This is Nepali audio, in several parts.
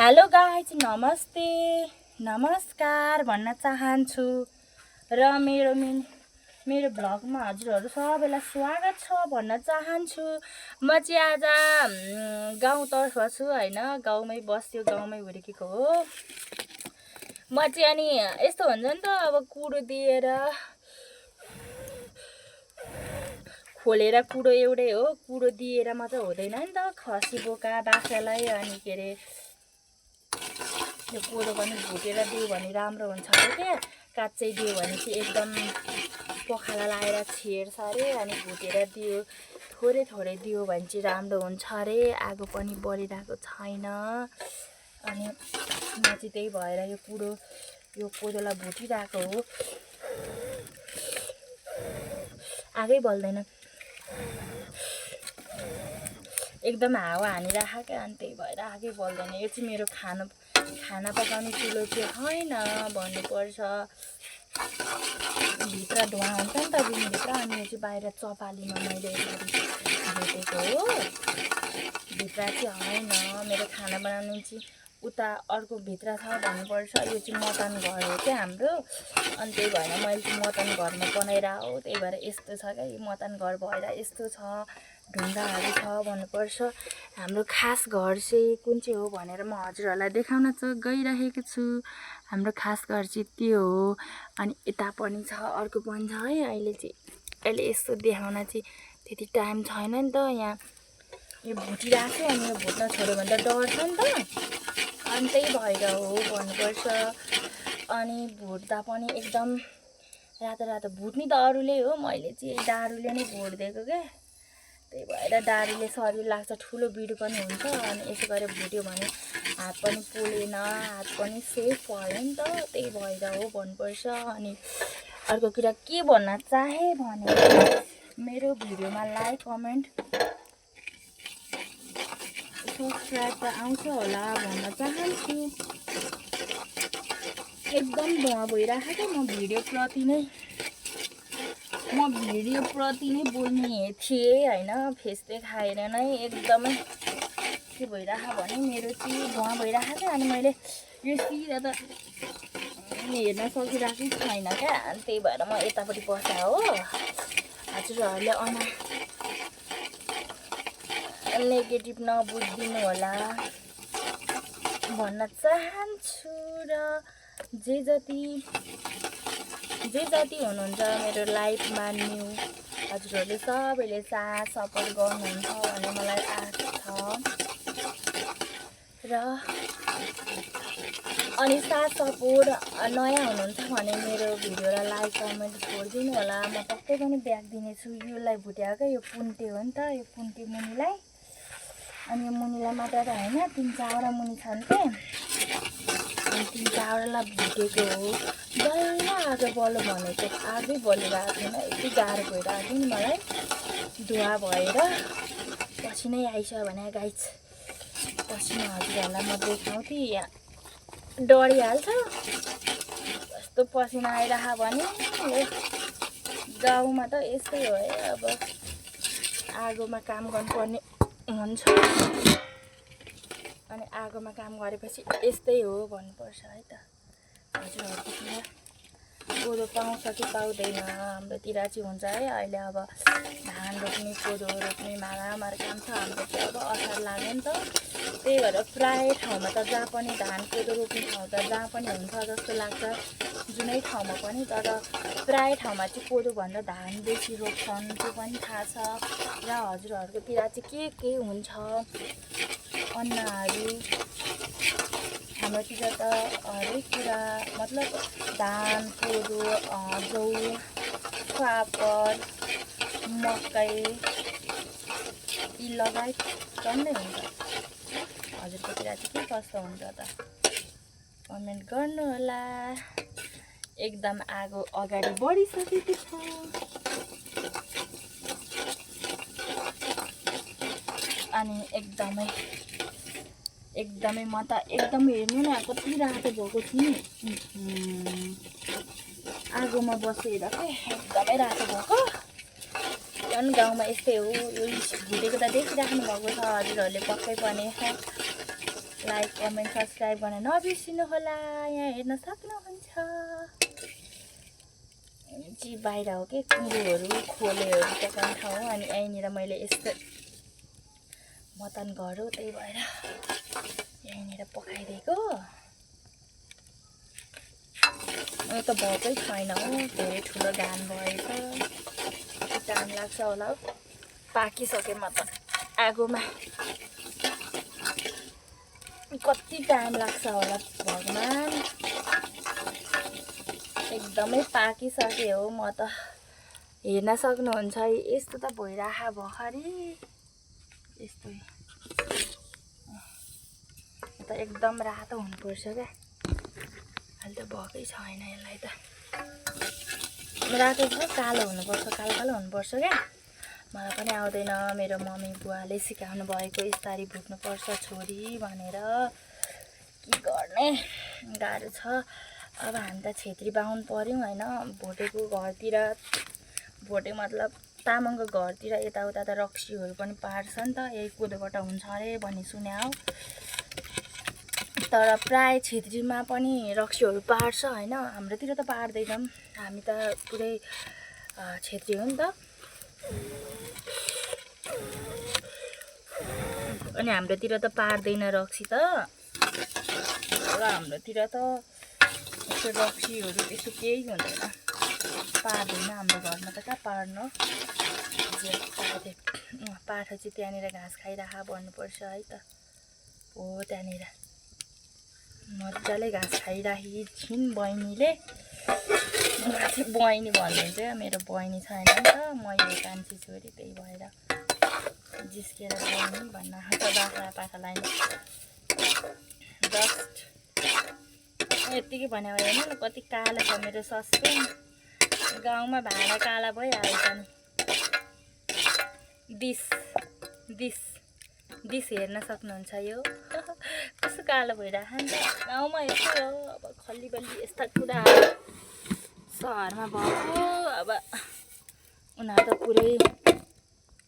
हेलो गाइज, नमस्ते नमस्कार भन्न चाहन्छु र मेरो भ्लगमा हजुरहरू सबैलाई स्वागत छ भन्न चाहन्छु। म चाहिँ आज गाउँतर्फ छु हैन, गाउँमै बस्यो, गाउँमै हुर्केको हो म चाहिँ। अनि यस्तो हुन्छ नि त, अब कुडो दिएर खोलेर कुडो एउटै हो, कुडो दिएर मात्र हुँदैन नि त। खसी बोका बाख्रालाई अनि के अरे यो कोदो पनि भुटेर दियो भने राम्रो हुन्छ अरे क्या। काच्चै दियो भने चाहिँ एकदम पखाला लगाएर छेड्छ अरे, अनि भुटेर दियो थोरै थोरै दियो भने चाहिँ राम्रो हुन्छ अरे। आगो पनि बढिरहेको छैन अनि म चाहिँ त्यही भएर यो कोदोलाई भुटिरहेको हो। आगै बल्दैन, एकदम हावा हानिरहेको क्या, अनि त्यही भएर आगै बल्दैन। यो चाहिँ मेरो खाना पकाउने चुलो चाहिँ होइन भन्नुपर्छ। भित्र धुवा हुन्छ नि त रुमभित्र, अनि यो चाहिँ बाहिर चपालीमा मैले भेटेको हो। भित्र चाहिँ होइन, मेरो खाना बनाउने चाहिँ उता अर्को भित्र छ भन्नुपर्छ। यो चाहिँ मटन घर हो क्या हाम्रो, अनि त्यही भएर मैले चाहिँ मटन घरमा बनाएर हो। त्यही भएर यस्तो छ क्या, यो मटन घर भएर यस्तो छ, ढुङ्गाहरू छ भन्नुपर्छ। हाम्रो खास घर चाहिँ कुन चाहिँ हो भनेर म हजुरहरूलाई देखाउन गइरहेको छु। हाम्रो खास घर चाहिँ त्यो हो। अनि यता पनि छ, अर्को पनि छ है। अहिले यस्तो देखाउन चाहिँ त्यति टाइम छैन नि त। यहाँ यो भुटिरहेको छ, अनि यो भुट्न छोड्यो भने त डढ्छ नि त, अनि त्यही भएर हो भन्नुपर्छ। अनि भुट्दा पनि एकदम रातो भुट्ने त अरूले हो, मैले चाहिँ डाडुले नै भुटिदिएको क्या। त्यही भएर डाडुले सजिलो लाग्छ, ठुलो बिडो पनि हुन्छ, अनि यसो गरेर भुट्यो भने हात पनि पोलेन, हात पनि सेफ भयो नि त। त्यही भएर हो भन्नुपर्छ। अनि अर्को कुरा के भन्न चाहे भने मेरो भिडियोमा लाइक कमेन्ट सब्सक्राइब त आउँछ होला भन्न चाहन्छु। एकदम धुवा भइरहेको, म भिडियोप्रति नै बोल्ने थिएँ होइन। फेस देखाएर नै एकदमै के भइरहेको भने मेरो चाहिँ धुवा भइरहेको। अनि मैले यो सिधा त हेर्न सकिरहेकै छैन क्या, अनि त्यही भएर म यतापट्टि बस्दा हो। हजुरहरूले नेगेटिभ नबुझिदिनु होला भन्न चाहन्छु। र जे जति हुनुहुन्छ मेरो लाइफमा न्यू, हजुरहरूले सबैले साथ सपोर्ट गर्नुहुन्छ भन्ने मलाई आशा छ। र अनि साथ सपोर्ट नयाँ हुनुहुन्छ भने मेरो भिडियोलाई लाइक कमेन्ट छोडिदिनु होला। म पक्कै पनि ब्याक दिनेछु। योलाई भुट्याएको यो पुन्टे हो नि त, यो पुन्टे मुनिलाई। अनि यो मुनिलाई मात्र त होइन, 3-4वटा मुनि छन् क्या, अनि 3-4वटालाई भुटेको हो। बल्ल आगो बल्यो भनेको आगै बलिरहेको थिएन, यति गाह्रो भइरहेको थियो नि मलाई, धुवा भएर पसिनै आइछ भने गाइज। पसिना हजुरहरूलाई म देखाउँथेँ, यहाँ डढिहाल्छ कस्तो पसिना आइरह भने। गाउँमा त यस्तै हो है, अब आगोमा काम गर्नुपर्ने हुन्छ, अनि आगोमा काम गरेपछि यस्तै हो भन्नुपर्छ है त। हजुरहरूकोतिर कोदो पाउँछ कि पाउँदैन? हाम्रोतिर चाहिँ हुन्छ है। अहिले अब धान रोप्ने, कोदो रोप्ने मारामार काम छ। हाम्रो चाहिँ अब असार लाग्यो नि त। त्यही भएर प्राय ठाउँमा त जहाँ पनि धान कोदो रोप्ने ठाउँ त जहाँ पनि हुन्छ जस्तो लाग्छ, जुनै ठाउँमा पनि। तर प्राय ठाउँमा चाहिँ कोदोभन्दा धान बेसी रोप्छन्, त्यो पनि थाहा छ। र हजुरहरूकोतिर चाहिँ के हुन्छ अन्नहरू? हाम्रोतिर त हरेक कुरा, मतलब धान, कोदो, जौ, फापर, मकै यी लगायत टन्नै हुन्छ। हजुरकोतिर चाहिँ के कस्तो हुन्छ त कमेन्ट गर्नु होला। एकदम आगो अगाडि बढिसकेको छ, अनि एकदमै म त एकदम हेर्नु न कति रातो भएको छु नि। आगोमा बसेर क्या एकदमै रातो भएको। झन् गाउँमा यस्तै हो। यो भुटेको त देखिराख्नु भएको छ हजुरहरूले पक्कै पनि। लाइक कमेन्ट सब्सक्राइब गर्न नबिर्सिनु होला। यहाँ हेर्न सक्नुहुन्छ जी बाहिर हो कि कुँडोहरू खोलेहरू पकाउने ठाउँ हो। अनि यहीँनिर मैले यस्तो मतन घर हो, त्यही भएर यहीँनिर पकाइदिएको। त भएकै छैन हो, धेरै ठुलो घाम भएछ। कति टाइम लाग्छ होला हौ पाकिसके म त आगोमा, कति टाइम लाग्छ होला भगवान। एकदमै पाकिसक्यो हो, म त हेर्न सक्नुहुन्छ यस्तो त भइराखा भर्खरै यस्तै त एकदम रातो हुनुपर्छ क्या। अहिले त भएकै छैन, यसलाई त रातो छ कालो हुनुपर्छ, कालो कालो हुनुपर्छ क्या। मलाई पनि आउँदैन, मेरो मम्मी बुवाले सिकाउनु भएको यस्तरी भुट्नुपर्छ छोरी भनेर। के गर्ने गाह्रो छ। अब हामी त छेत्री बाहुन पऱ्यौँ होइन, भोटेको घरतिर, भोटे मतलब तामाङको घरतिर यताउता त रक्सीहरू पनि पार्छ नि त, यही कोदोबाट हुन्छ अरे भन्ने सुने हो। तर प्राय छेत्रीमा पनि रक्सीहरू पार्छ होइन, हाम्रोतिर त पार्दैनौँ, हामी त पुरै छेत्री हो नि त। अनि हाम्रोतिर त पार्दैन रक्सी त, र हाम्रोतिर त यस्तो रक्सीहरू त्यस्तो केही हुँदैन, पार्दैन हाम्रो घरमा त। कहाँ पार्नु, पाठा चाहिँ त्यहाँनिर घाँस खाइराखा भन्नुपर्छ है त। हो त्यहाँनिर मजाले घाँस खाइराखी छिन् बहिनीले। म चाहिँ बहिनी भन्नुहुन्छ क्या, मेरो बहिनी छैन नि त, म यो कान्छी छोरी, त्यही भएर जिस्केर बहिनी भन्न आउँछ बाख्रा पाखालाई। जस्ट यत्तिकै भन्यो भने हेर्नु न कति कालो छ मेरो ससपेन। गाउँमा भाँडा काला भइहाल्छ नि। डिस हेर्न सक्नुहुन्छ यो कस्तो कालो भइरहेको नि त। गाउँमा यस्तो हो, अब खल्ली बल्ली यस्ता कुराहरू सहरमा भएको। अब उनीहरू त पुरै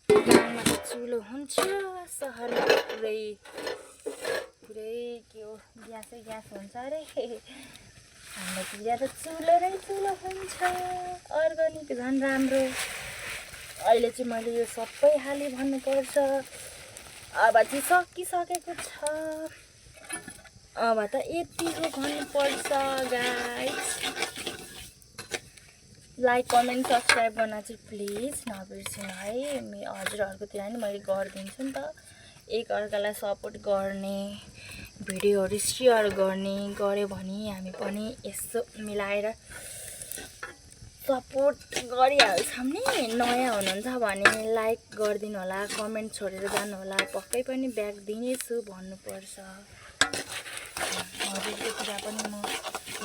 गाउँमा त चुलो हुन्छ, सहरमा पुरै के हो ग्यासै ग्यास हुन्छ अरे। हाम्रोतिर त चुलो नै चुलो हुन्छ, अर्ग्यानिक झन् राम्रो। अहिले चाहिँ मैले यो सबै हाली भन्नुपर्छ। अब चाहिँ सकिसकेको छ, अब त यतिको भन्नुपर्छ गाइस। लाइक कमेन्ट सब्सक्राइब गर्न चाहिँ प्लिज नबिर्सिनु है। हजुरहरूकोतिर नि मैले गरिदिन्छु नि त। एकअर्कालाई सपोर्ट गर्ने, भिडियोहरू सेयर गऱ्यो भने हामी पनि यसो मिलाएर सपोर्ट गरिहाल्छौँ नि। नयाँ हुनुहुन्छ भने लाइक गरिदिनु होला, कमेन्ट छोडेर जानु होला, पक्कै पनि ब्याक दिनेछु भन्नुपर्छ। हजुरकोतिर पनि म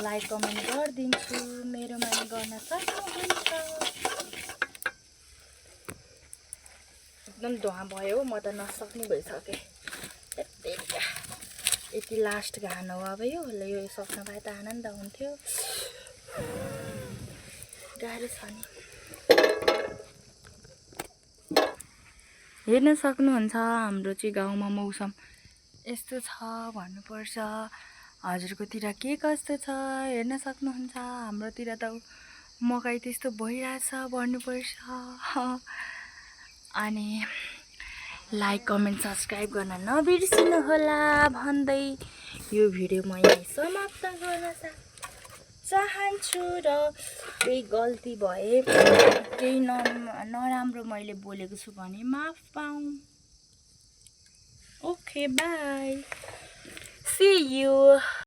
लाइक कमेन्ट गरिदिन्छु, मेरोमा गर्न सक्नुहुन्छ। एकदम धुवा भयो, म त नसक्ने भइसकेँ। यति लास्ट घान हो अब यो सक्न पाए त आनन्द हुन्थ्यो। गाह्रो छ नि। हेर्न सक्नुहुन्छ हाम्रो चाहिँ गाउँमा मौसम यस्तो छ भन्नुपर्छ। हजुरकोतिर के कस्तो छ हेर्न सक्नुहुन्छ। हाम्रोतिर त मकै त्यस्तो भइरहेछ भन्नुपर्छ। अनि लाइक कमेन्ट सब्सक्राइब गर्न नबिर्सिनु होला भन्दै यो भिडियो म यहीँ समाप्त गर्न चाहन्छु। र केही गल्ती भए, केही नराम्रो मैले बोलेको छु भने माफ पाऊँ। Okay bye, see you.